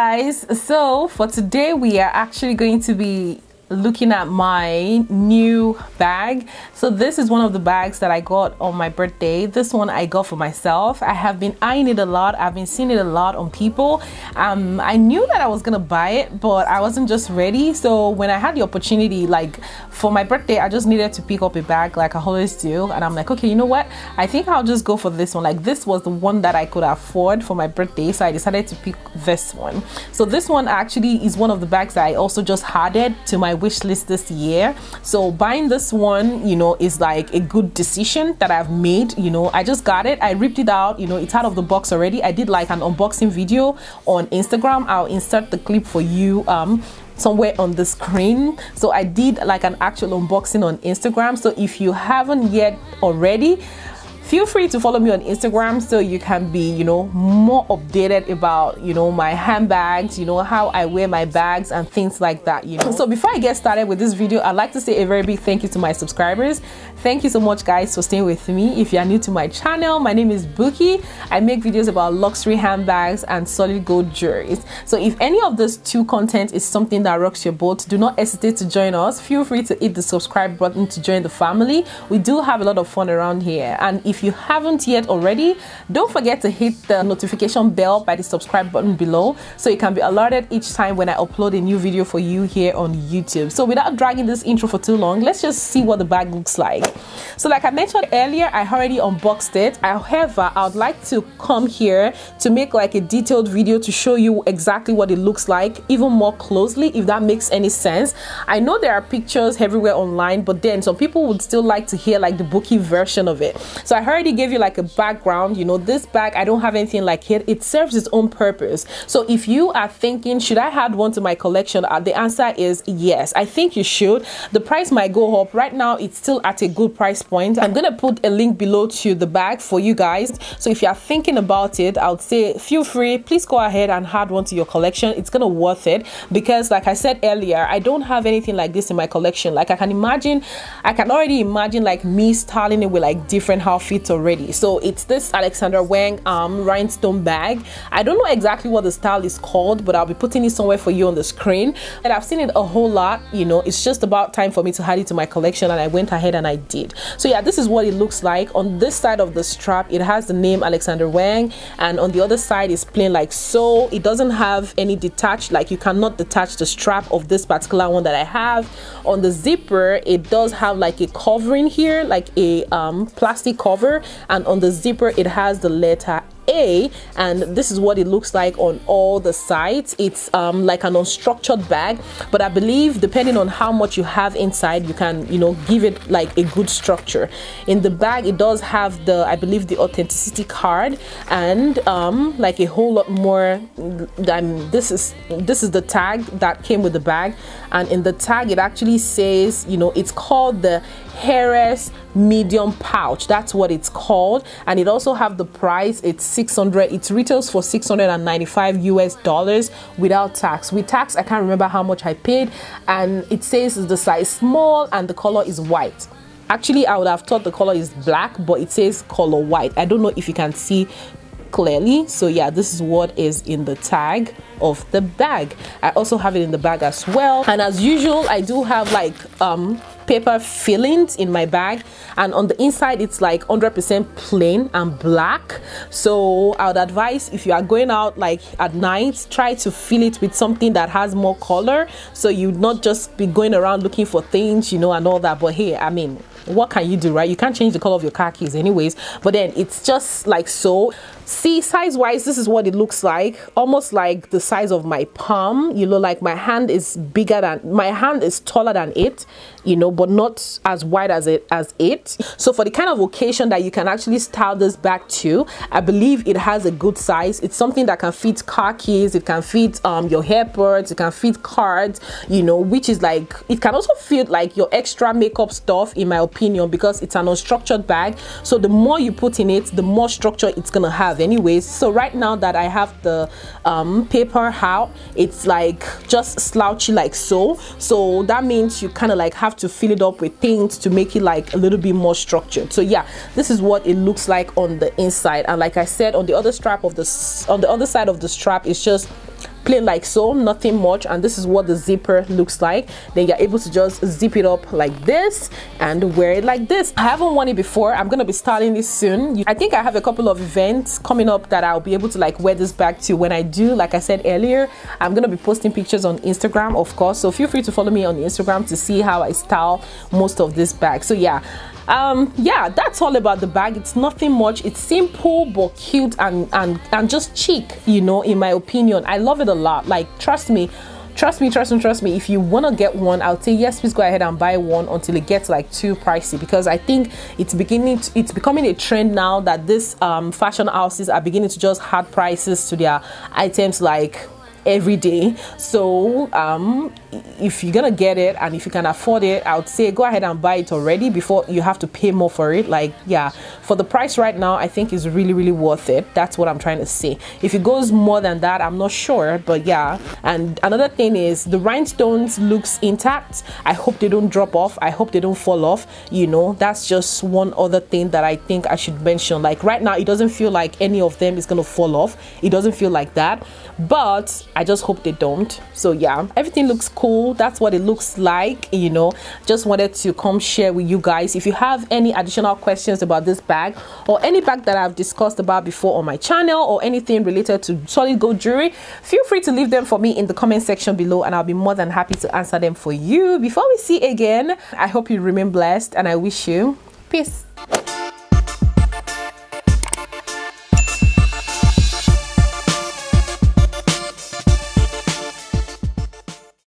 guys, so for today we are actually going to be looking at my new bag. So this is one of the bags that I got on my birthday. This one I got for myself. I have been eyeing it a lot. I've been seeing it a lot on people. I knew that I was gonna buy it, but I wasn't just ready. So when I had the opportunity, like for my birthday, I just needed to pick up a bag like I always do, and I'm like, okay, you know what, I think I'll just go for this one. Like this was the one that I could afford for my birthday, so I decided to pick this one. So this one actually is one of the bags that I also just added to my wish list this year. So buying this one, you know, is like a good decision that I've made. You know, I just got it, I ripped it out, you know, it's out of the box already. I did like an unboxing video on Instagram. I'll insert the clip for you somewhere on the screen. So I did like an actual unboxing on Instagram. So if you haven't yet already, feel free to follow me on Instagram so you can be, you know, more updated about, you know, my handbags, you know, how I wear my bags and things like that, you know. So before I get started with this video, I'd like to say a very big thank you to my subscribers. Thank you so much, guys, for staying with me. If you are new to my channel, my name is Buki. I make videos about luxury handbags and solid gold jewelry. So if any of those two content is something that rocks your boat, do not hesitate to join us. Feel free to hit the subscribe button to join the family. We do have a lot of fun around here, and if you haven't yet already, don't forget to hit the notification bell by the subscribe button below so you can be alerted each time when I upload a new video for you here on YouTube. So without dragging this intro for too long, let's just see what the bag looks like. So like I mentioned earlier, I already unboxed it. However, I would like to come here to make like a detailed video to show you exactly what it looks like even more closely, if that makes any sense. I know there are pictures everywhere online, but then some people would still like to hear like the booky version of it. So I already gave you like a background. You know, this bag, I don't have anything like it. It serves its own purpose. So if you are thinking, should I add one to my collection, the answer is yes, I think you should. The price might go up. Right now it's still at a good price point. I'm gonna put a link below to the bag for you guys. So if you are thinking about it, I would say feel free, please go ahead and add one to your collection. It's gonna worth it, because like I said earlier, I don't have anything like this in my collection. Like I can already imagine like me styling it with like different outfits already. So it's this Alexanderwang rhinestone bag. I don't know exactly what the style is called, but I'll be putting it somewhere for you on the screen. And I've seen it a whole lot. You know, it's just about time for me to add it to my collection, and I went ahead and I did. So yeah, this is what it looks like. On this side of the strap, it has the name Alexanderwang, and on the other side is plain like so. It doesn't have any detached, like you cannot detach the strap of this particular one that I have. On the zipper, it does have like a covering here, like a plastic cover, and on the zipper it has the letter A, and this is what it looks like on all the sides. It's like an unstructured bag, but I believe depending on how much you have inside, you can, you know, give it like a good structure. In the bag, it does have the, I believe, the authenticity card, and like a whole lot more. This is the tag that came with the bag, and in the tag it actually says, you know, it's called the Heiress medium pouch. That's what it's called, and it also have the price. It's 600. It retails for $695 US without tax. With tax, I can't remember how much I paid, and it says it's the size small and the color is white. Actually, I would have thought the color is black, but it says color white. I don't know if you can see clearly. So yeah, this is what is in the tag of the bag. I also have it in the bag as well, and as usual, I do have like paper fillings in my bag, and on the inside it's like 100% plain and black. So I would advise, if you are going out like at night, try to fill it with something that has more color, so you not just be going around looking for things, you know, and all that. But hey, I mean, what can you do, right? You can't change the color of your car keys anyways, but then it's just like so. See, size wise, this is what it looks like, almost like the size of my palm. You know, like my hand is bigger than, my hand is taller than it, you know, but not as wide as it. So for the kind of occasion that you can actually style this bag to, I believe it has a good size. It's something that can fit car keys, it can fit your AirPods, it can fit cards, you know, which is like, it can also fit like your extra makeup stuff, in my opinion, because it's an unstructured bag. So the more you put in it, the more structure it's gonna have anyways. So right now that I have the paper out, it's like just slouchy like so. So that means you kind of like have to fill it up with things to make it like a little bit more structured. So yeah, this is what it looks like on the inside. And like I said, on the other strap of the, on the other side of the strap, it's just plain like so, nothing much, and this is what the zipper looks like. Then you're able to just zip it up like this and wear it like this. I haven't worn it before. I'm gonna be starting this soon. I think I have a couple of events coming up that I'll be able to like wear this bag to. When I do, like I said earlier, I'm gonna be posting pictures on Instagram, of course, so feel free to follow me on Instagram to see how I style most of this bag. So yeah, that's all about the bag. It's nothing much. It's simple but cute and just chic, you know, in my opinion. I love it a lot. Like, trust me, if you want to get one, I'll say yes, please go ahead and buy one until it gets like too pricey, because I think it's becoming a trend now that this fashion houses are beginning to just add prices to their items like every day. So if you're gonna get it and if you can afford it, I would say go ahead and buy it already before you have to pay more for it. Like, yeah, for the price right now, I think is really worth it. That's what I'm trying to say. If it goes more than that, I'm not sure, but yeah. And another thing is the rhinestones looks intact. I hope they don't drop off. I hope they don't fall off, you know. That's just one other thing that I think I should mention. Like, right now, it doesn't feel like any of them is gonna fall off. It doesn't feel like that, but I just hope they don't. So yeah, everything looks cool. That's what it looks like, you know. Just wanted to come share with you guys. If you have any additional questions about this bag or any bag that I've discussed about before on my channel, or anything related to solid gold jewelry, feel free to leave them for me in the comment section below, and I'll be more than happy to answer them for you. Before we see again, I hope you remain blessed, and I wish you peace.